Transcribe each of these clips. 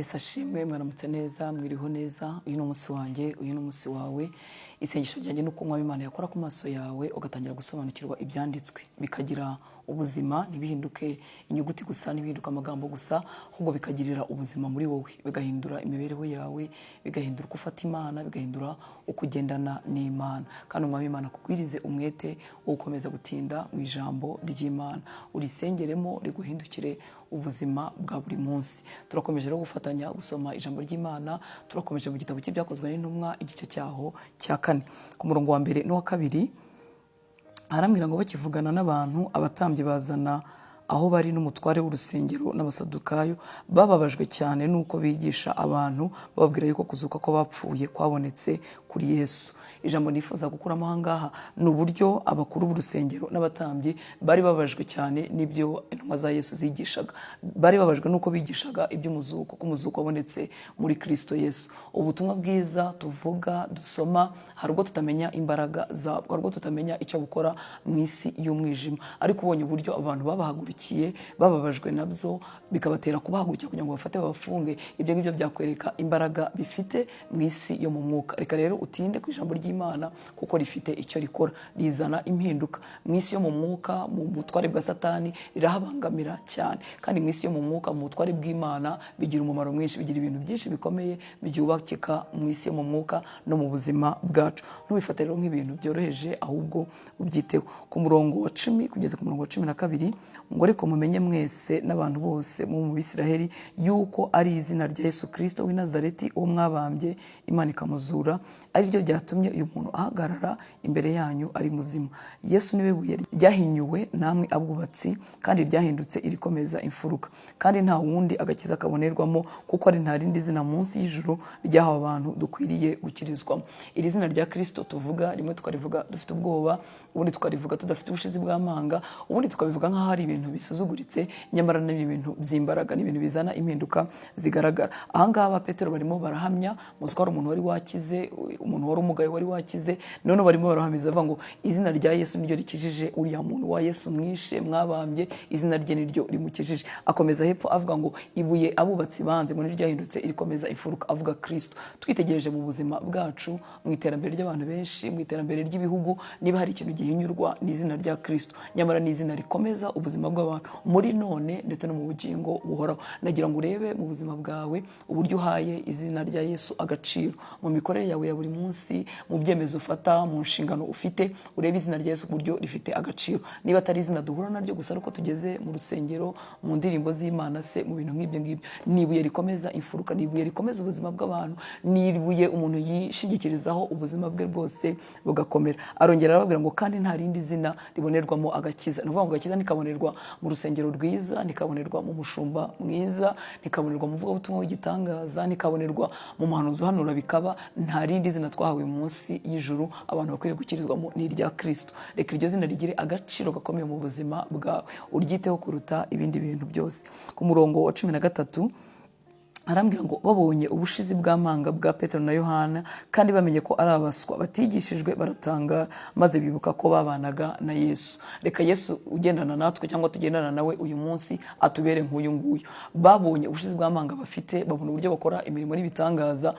Yesu ashimwe, mwaramutse neza, mwiriho neza. Uyu ni umunsi wanjye, uyu ni umunsi wawe. Isengesho ryanjye nuko umwami Imana yakora ku maso yawe ugatangira gusobanukirwa ibyanditswe, bikagira ubuzima, ntibihinduke inyuguti gusa, ntibihinduke amagambo gusa, ahubwo bikagirira ubuzima muri wowe, bigahindura imibereho yawe, bigahindura uko ufata Imana, bigahindura uko ugendana n'Imana. Kandi umwami Imana akugwirize umwete wo gukomeza gutinda mu ijambo ry'Imana, urisengeremo riguhindukire ubuzima bwa buri munsi. Turakomeje rero gufatanya gusoma ijambo ry'Imana, turakomeje mu gitabo cy'ibyakozwe n'intumwa igice cyaho cya 4 ku murongo wa 1 n'uwa 2. Arambwira ngo bakivugana n'abantu, abatambyi bazana aho bari n'umutware w'urusengero n'abasadukayo, bababajwe cyane nuko bigisha abantu bababwira yuko kuzuka ko bapfuye kwabonetse kuri Yesu. Ijambo nifuza gukuramo ahangaha ni uburyo abakuru b'urusengero n'abatambyi bari babajwe cyane n'ibyo intumwa za Yesu zigishaga. Bari babajwe nuko bigishaga iby'umuzuko, ko umuzuko wabonetse muri Kristo Yesu. Ubutumwa bwiza tuvuga, dusoma, hari ubwo tutamenya imbaraga zabwo, hari ubwo tutamenya icyo bukora mu isi y'umwijima, ariko ubonye uburyo abantu babahagurukiye bababajwe nabyo, bikabatera kubahagurukira kugira ngo bafate babafunge, ibyo ngibyo byakwereka imbaraga bifite mu isi yo mu mwuka. Reka rero utinde ku ijambo ry'Imana kuko rifite icyo rikora, rizana impinduka mu isi yo mu mwuka. Mu butware bwa Satani rirahabangamira cyane, kandi mu isi yo mu mwuka, mu butware bw'Imana bigira umumaro mwinshi, bigira ibintu byinshi bikomeye byubakika mu isi yo mu mwuka no mu buzima bwacu. Ntubifate rero nk'ibintu byoroheje, ahubwo ubyiteho. Ku murongo wa 10 kugeza ku murongo wa 12 ngo ariko mumenye mwese n'abantu bose mu Bisiraheli yuko ari izina rya Yesu Kristo w'i Nazareti uwo mwabambye Imana ikamuzura, ari ryo ryatumye uyu muntu ahagarara imbere yanyu ari muzima. Yesu niwe buye ryahinyuwe namwe abubatsi, kandi ryahindutse irikomeza imfuruka, kandi nta wundi agakiza kabonerwamo, kuko ari nta rindi zina munsi y'ijuru ryahawe abantu dukwiriye gukirizwamo. Iri zina rya Kristo tuvuga rimwe tukarivuga dufite ubwoba, ubundi tukarivuga tudafite ubushizi bw'amanga, ubundi tukabivuga nk'aho ari ibintu bisuzuguritse, nyamara ni ibintu by'imbaraga, ni ibintu bizana impinduka zigaragara. Ahangaha Petero barimo barahamya, muzi ko ari umuntu wari wakize, umuntu wari umugaye wari wakize, none barimo barahamiza bavuga ngo izina rya Yesu niryo rikijije uriya muntu wa Yesu mwishe mwabambye, izina rye niryo rimukijije. Akomeza hepfo avuga ngo ibuye abubatsi banze ngo niryo ryahindutse irikomeza ifuruka, avuga Kristo. Twitegereje mu buzima bwacu, mu iterambere ry'abantu benshi, mu iterambere ry'ibihugu, niba hari ikintu gihinyurwa ni izina rya Kristo, nyamara ni izina rikomeza ubuzima bw'abantu muri none ndetse no mu bugingo buhoraho. Nagira ngo urebe mu buzima bwawe uburyo uhaye izina rya Yesu agaciro, mu mikorere yawe ya buri munsi, mu byemezo ufata, mu nshingano ufite, urebe izina rya Yesu uburyo rifite agaciro. Niba atari izina duhura naryo gusa ariko tugeze mu rusengero, mu ndirimbo z'Imana, se mu bintu nk'ibyo ngibyo, ni ibuye rikomeza imfuruka, ni ibuye rikomeza ubuzima bw'abantu, ni ibuye umuntu yishingikirizaho ubuzima bwe bwose bugakomera. Arongera arababwira ngo kandi nta rindi zina ribonerwamo agakiza. Ni ukuvuga ngo agakiza nikabonerwa mu rusengero rwiza, nikabonerwa mu mushumba mwiza, nikabonerwa mu vugabutumwa w'igitangaza, nikabonerwa mu muhanuzi uhanura bikaba, nta rindi zina twahawe munsi y'ijuru abantu bakwiriye gukirizwamo ni irya Kristo. Reka iryo zina rigire agaciro gakomeye mu buzima bwawe, uryiteho kuruta ibindi bintu byose. Ku murongo wa 13 arambwira ngo babonye ubushizi bw'amanga bwa Petero na Yohana, kandi bamenye ko ari abaswa batigishijwe, baratanga maze bibuka ko babanaga na Yesu. Reka Yesu ugendana natwe cyangwa tugendana nawe uyu munsi atubere nk'uyu nguyu. Babonye ubushizi bw'amanga bafite, babona uburyo bakora imirimo n'ibitangaza,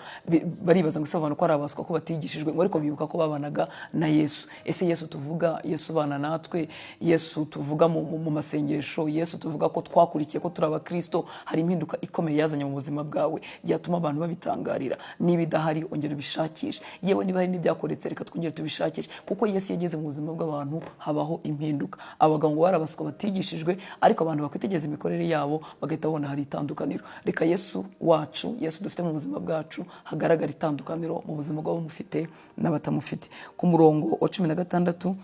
baribaza ngo abantu ko ari abaswa, ko batigishijwe, ngo ariko bibuka ko babanaga na Yesu. Ese Yesu tuvuga, Yesu bana natwe, Yesu tuvuga mu masengesho, Yesu tuvuga ko twakurikiye ko turi abakristo, hari impinduka ikomeye yazanye mu buzima bwawe yatuma abantu babitangarira. Niba idahari ongera ubishakishe, yewe niba hari n'ibyakoretse reka twongere tubishakishe, kuko Yesu yageze mu buzima bw'abantu habaho impinduka. Abagabo barabaswa batigishijwe, ariko abantu bakwitegereza imikorere yabo bagahita babona hari itandukaniro. Reka Yesu wacu, Yesu dufite mu buzima bwacu, hagaragara itandukaniro mu buzima bw'abamufite n'abatamufite. Ku murongo wa 16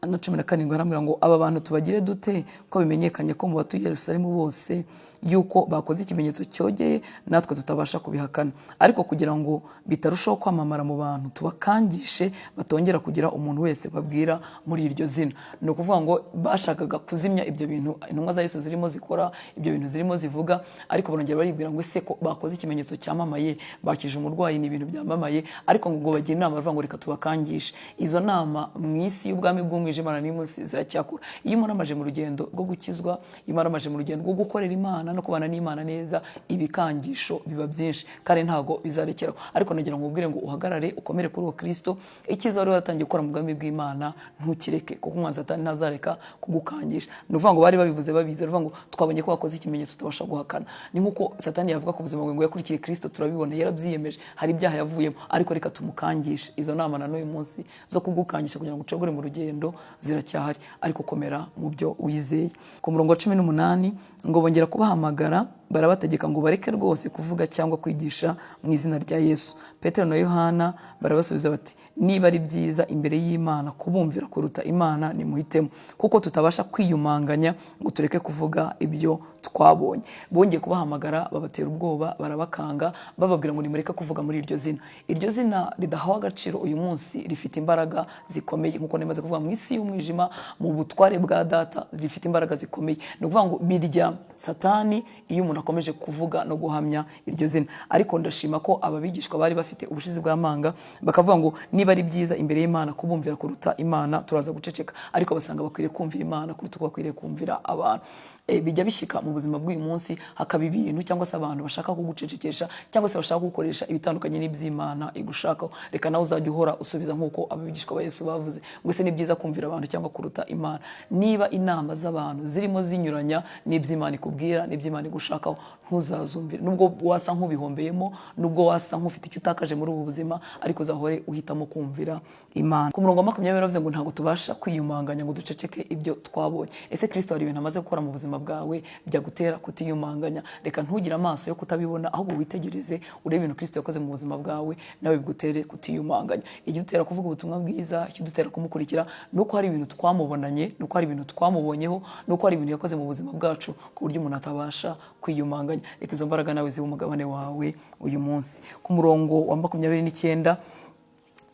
na 17 arambwira ngo aba bantu tubagire dute ko bimenyekanye ko mu batuye Yerusalemu bose yuko bakoze ikimenyetso cyogeye, natwe tutabasha kubihakana, ariko kugira ngo bitarushaho kwamamara mu bantu tubakangishe batongera kugira umuntu wese babwira muri iryo zina. Ni ukuvuga ngo bashakaga kuzimya ibyo bintu intumwa za Yesu zirimo zikora, ibyo bintu zirimo zivuga, ariko barongera baribwira ngo ese ko bakoze ikimenyetso cyamamaye, bakije umurwayi, ni ibintu byamamaye, ariko ngo bagira inama bavuga ngo reka tubakangishe. Izo nama mu isi y'ubwami bw'umwijima z'umwijima n'uyu munsi ziracyakura. Iyo umuntu amaje mu rugendo rwo gukizwa, iyo umuntu amaje mu rugendo rwo gukorera Imana no kubana n'Imana neza, ibikangisho biba byinshi kandi ntago bizarekeraho. Ariko nagira ngo ubwire ngo uhagarare ukomere kuri uwo Kristo. Icyiza wari waratangiye gukora mu bwami bw'Imana ntukireke, kuko umwanzi Satani ntazareka kugukangisha. Ni ukuvuga ngo bari babivuze babizi, ngo twabonye ko wakoze ikimenyetso tutabasha guhakana. Ni nkuko Satani yavuga ku buzima bwawe ngo yakurikiye Kristo, turabibona yarabyiyemeje, hari ibyaha yavuyemo, ariko reka tumukangishe. Izo nama na n'uyu munsi zo kugukangisha kugira ngo ucogore mu rugendo ziracyahari, ariko komera mu byo wizeye. Ku murongo wa 18 ngo bongera kubahamagara barabategeka ngo bareke rwose kuvuga cyangwa kwigisha mu izina rya Yesu. Petero na Yohana barabasubiza bati, niba ari byiza imbere y'Imana kubumvira kuruta Imana nimuhitemo, kuko tutabasha kwiyumanganya ngo tureke kuvuga ibyo twabonye. Bongeye kubahamagara babatera ubwoba, barabakanga, bababwira ngo nimureke kuvuga muri iryo zina. Iryo zina ridahawe agaciro uyu munsi rifite imbaraga zikomeye, nkuko nemaze kuvuga, mu isi y'umwijima, mu butware bwa data, rifite imbaraga zikomeye. Ni ukuvuga ngo birya Satani iyo umuntu akomeje kuvuga no guhamya iryo zina. Ariko ndashima ko ababigishwa bari bafite ubushizi bw'amanga, bakavuga ngo niba ari byiza imbere y'Imana kubumvira kuruta Imana, turaza guceceka. Ariko basanga bakwiriye kumvira Imana kuruta uko bakwiriye kumvira abantu. Bijya bishyika mu buzima bw'uyu munsi, hakaba ibintu cyangwa se abantu bashaka kugucecekesha, cyangwa se bashaka gukoresha ibitandukanye n'iby'Imana igushakaho. Reka nawe uzajya uhora usubiza nk'uko ababigishwa ba Yesu bavuze ngo ese ni byiza kumvira abantu cyangwa kuruta Imana. Niba inama z'abantu zirimo zinyuranya n'iby'Imana ikubwira, n'iby'Imana igushakaho, ntuzazumvire. Nubwo wasa nk'ubihombeyemo, nubwo wasa nk'ufite icyo utakaje muri ubu buzima, ariko uzahore uhitamo kumvira Imana. Ku murongo wa 20 baravuze ngo ntabwo tubasha kwiyumanganya ngo duceceke ibyo twabonye. Ese Kristo hari ibintu amaze gukora mu buzima bwawe byagutera kutiyumanganya? Reka ntugire amaso yo kutabibona, ahubwo witegereze urebe ibintu Kristo yakoze mu buzima bwawe, nawe bigutere kutiyumanganya. Igidutera kuvuga ubutumwa bwiza, ikidutera kumukurikira, nuko hari ibintu twamubonanye, nuko hari ibintu twamubonyeho, nuko hari ibintu yakoze mu buzima bwacu ku buryo umuntu atabasha kwiyumanganya. Reka izo mbaraga nawe zibe umugabane wawe uyu munsi. Ku murongo wa 29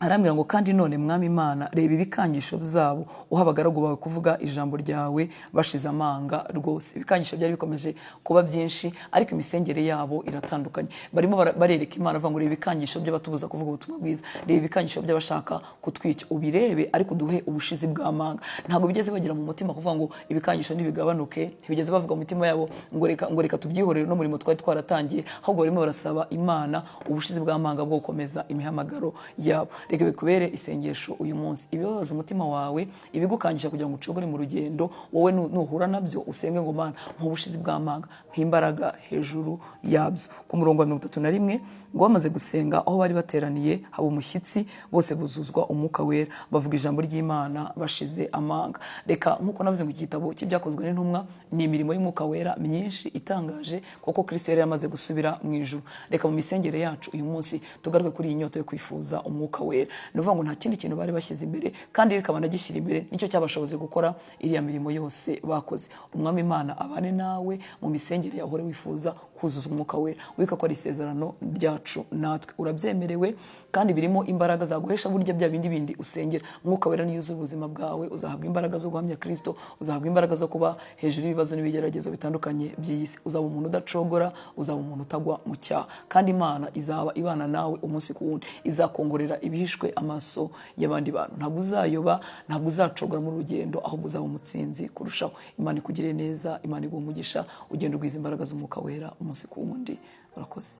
arambwira ngo kandi none Mwami Imana, reba ibikangisho byabo uha abagaragu bawe kuvuga ijambo ryawe bashize amanga rwose. Ibikangisho byari bikomeje kuba byinshi, ariko imisengere yabo iratandukanye. Barimo barereka Imana bavuga ngo reba ibikangisho by'abatubuza kuvuga ubutumwa bwiza, reba ibikangisho by'abashaka kutwica, ubirebe ariko duhe ubushizi bw'amanga. Ntabwo bigeze bagira mu mutima kuvuga ngo ibikangisho nibigabanuke, ntibigeze bavuga mu mutima yabo ngo reka tubyihorere no murimo twari twaratangiye, ahubwo barimo barasaba Imana ubushizi bw'amanga bwo gukomeza imihamagaro yabo. Reka bikubere isengesho uyu munsi. Ibibabaza umutima wawe, ibigukangisha kugira ngo ucogore mu rugendo, wowe nuhura nabyo usenge ngo Mana nk'ubushizi bw'amanga, nk'imbaraga hejuru yabyo. Ku murongo wa 31 ngo bamaze gusenga aho bari bateraniye, haba umushyitsi, bose buzuzwa umwuka wera, bavuga ijambo ry'Imana bashize amanga. Reka nkuko navuze ngo igitabo cy'ibyakozwe n'intumwa ni imirimo y'umwuka wera myinshi itangaje, kuko Kristo yari yamaze gusubira mu ijuru. Reka mu misengere yacu uyu munsi tugaruke kuri iyi nyota yo kwifuza umwuka wera. Ni ukuvuga ngo nta kindi kintu bari bashyize imbere, kandi reka banagishyira imbere, nicyo cyabashoboze gukora iriya mirimo yose bakoze. Umwami Imana abane nawe mu misengere yawe, uhore wifuza kuzuza umwuka wera. Wika ko ari isezerano ryacu natwe, urabyemerewe kandi birimo imbaraga zaguhesha burya bya bindi usengera. Umwuka wera niyo uzuza ubuzima bwawe, uzahabwa imbaraga zo guhamya Kristo, uzahabwa imbaraga zo kuba hejuru y'ibibazo n'ibigeragezo bitandukanye by'isi. Uzaba umuntu udacogora, uzaba umuntu utagwa mu cyaha, kandi Imana izaba ibana nawe umunsi ku wundi, izakongorera ibihishwe amaso y'abandi bantu. Ntabwo uzayoba, ntabwo uzacogora mu rugendo, ahubwo uzaba umutsinzi kurushaho. Imana ikugire neza, Imana iguhe umugisha, ugenda ugwiza imbaraga z'umwuka wera umunsi ku wundi. Urakoze.